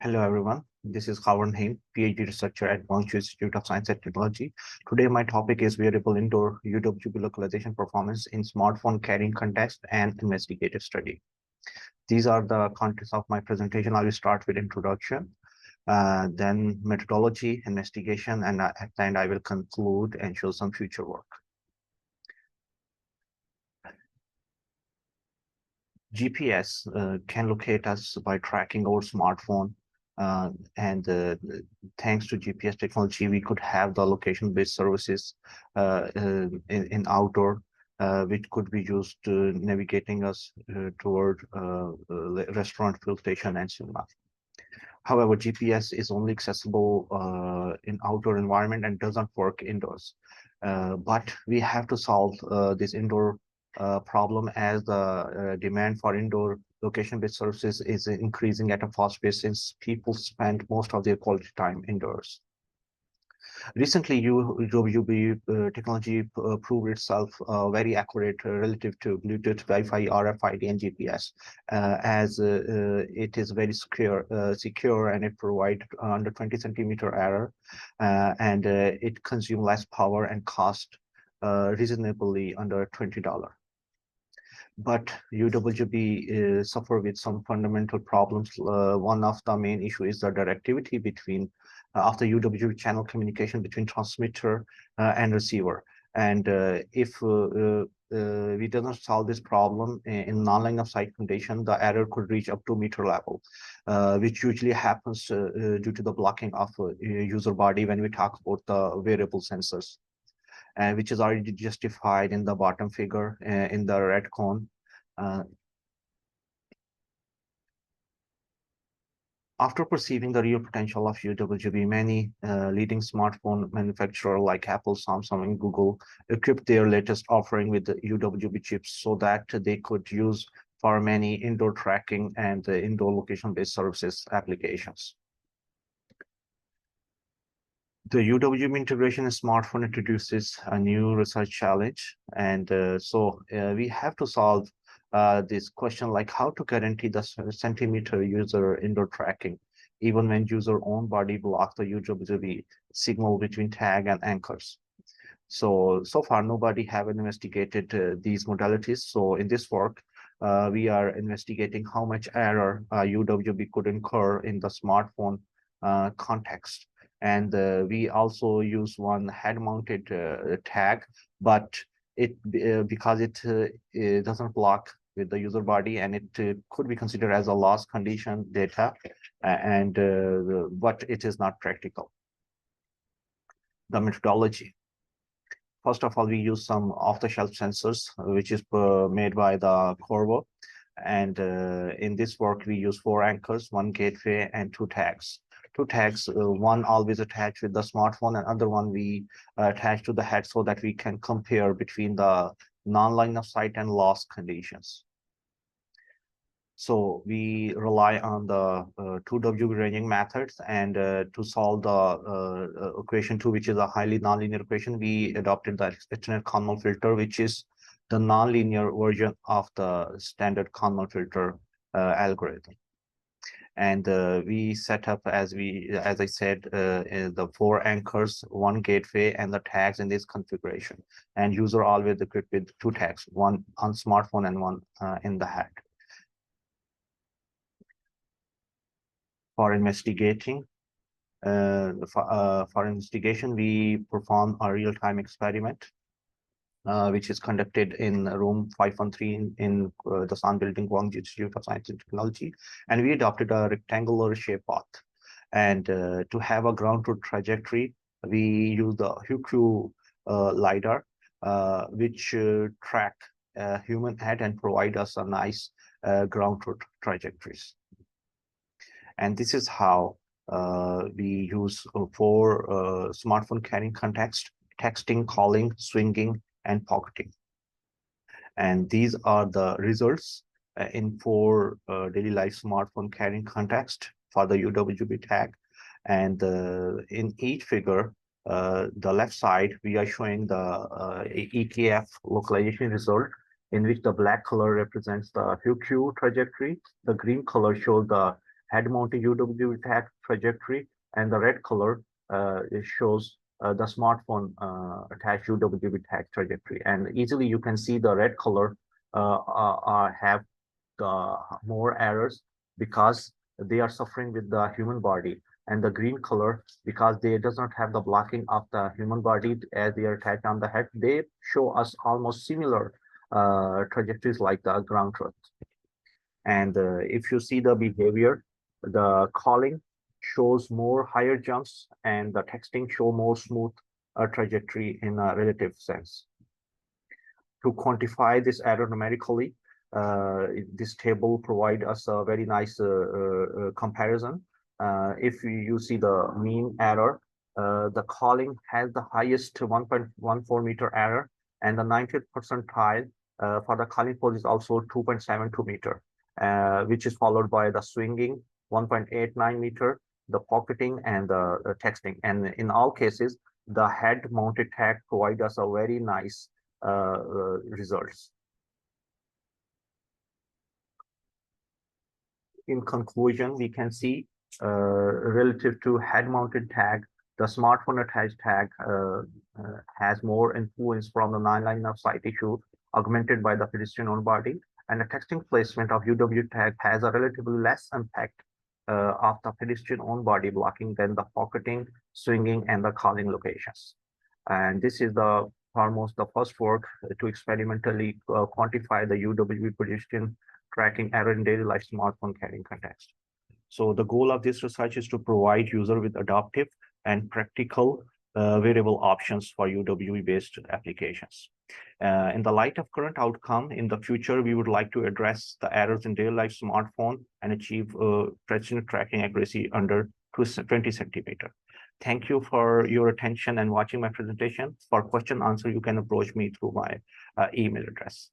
Hello, everyone. This is Howard Haim, PhD researcher at Guangzhou Institute of Science and Technology. Today, my topic is wearable indoor UWB localization performance in smartphone carrying context and investigative study. These are the contents of my presentation. I will start with introduction, then methodology, investigation, and at the end, I will conclude and show some future work. GPS can locate us by tracking our smartphone. And thanks to GPS technology, we could have the location-based services in outdoor, which could be used to navigating us toward restaurant, fuel station, and cinema. However, GPS is only accessible in outdoor environment and doesn't work indoors. But we have to solve this indoor problem as the demand for indoor location-based services is increasing at a fast pace since people spend most of their quality time indoors. Recently, UWB technology proved itself very accurate relative to Bluetooth, Wi-Fi, RFID, and GPS, as it is very secure and it provides under 20 centimeter error, and it consumes less power and cost reasonably under $20. But UWB suffer with some fundamental problems. One of the main issue is the directivity between of the UWB channel communication between transmitter and receiver. And if we do not solve this problem in non-line of sight condition, the error could reach up to meter level, which usually happens due to the blocking of user body when we talk about the wearable sensors. Which is already justified in the bottom figure in the red cone. After perceiving the real potential of UWB, many leading smartphone manufacturers like Apple, Samsung, and Google equipped their latest offering with the UWB chips so that they could use for many indoor tracking and indoor location-based services applications. The UWB integration in smartphone introduces a new research challenge. And so we have to solve this question, like how to guarantee the centimeter user indoor tracking, even when user own body blocks the UWB signal between tag and anchors. So far, nobody have investigated these modalities. So in this work, we are investigating how much error UWB could incur in the smartphone context. And we also use one head-mounted tag, but because it doesn't block with the user body, and it could be considered as a loss condition data, but it is not practical. The methodology. First of all, we use some off-the-shelf sensors, which is made by the Corvo. And in this work, we use 4 anchors, 1 gateway, and 2 tags. 2 tags, one always attached with the smartphone, and other one we attach to the head so that we can compare between the non-line of sight and loss conditions. So we rely on the 2W ranging methods, and to solve the equation 2, which is a highly nonlinear equation, we adopted the extended Kalman filter, which is the nonlinear version of the standard Kalman filter algorithm. And we set up, as I said, the 4 anchors, 1 gateway, and the tags in this configuration. And user always equipped with 2 tags, one on smartphone and one in the head. For investigating, we perform a real-time experiment, which is conducted in room 513 in the San Building, Guangzhou Institute of Science and Technology. And we adopted a rectangular shape path. And to have a ground truth trajectory, we use the HUQ LiDAR, which track human head and provide us a nice ground truth trajectories. And this is how we use 4 smartphone carrying context: texting, calling, swinging, and pocketing. And these are the results in 4 daily life smartphone carrying context for the UWB tag. And in each figure, the left side, we are showing the ETF localization result, in which the black color represents the HUQ trajectory. The green color shows the head-mounted UWB tag trajectory, and the red color it shows the smartphone attached UWB tag trajectory. And easily you can see the red color have more errors because they are suffering with the human body, and the green color because they does not have the blocking of the human body as they are attached on the head. They show us almost similar trajectories like the ground truth. And if you see the behavior, the calling shows more higher jumps and the texting show more smooth trajectory in a relative sense. To quantify this error numerically, this table provide us a very nice comparison. If you see the mean error, the calling has the highest 1.14 meter error, and the 90th percentile for the calling pose is also 2.72 meter, which is followed by the swinging 1.89 meter, the pocketing, and the texting. And in all cases, the head-mounted tag provide us a very nice results. In conclusion, we can see relative to head-mounted tag, the smartphone attached tag has more influence from the non-line of sight issue augmented by the pedestrian on body, and the texting placement of UW tag has a relatively less impact of the pedestrian on body blocking than the pocketing, swinging, and the calling locations. And this is the almost the first work to experimentally quantify the UWB pedestrian tracking error in daily life smartphone carrying context. So the goal of this research is to provide user with adaptive and practical wearable options for UWB-based applications. In the light of current outcome, in the future, we would like to address the errors in daily life smartphone and achieve precision tracking accuracy under 20 centimeter. Thank you for your attention and watching my presentation. For question answer, you can approach me through my email address.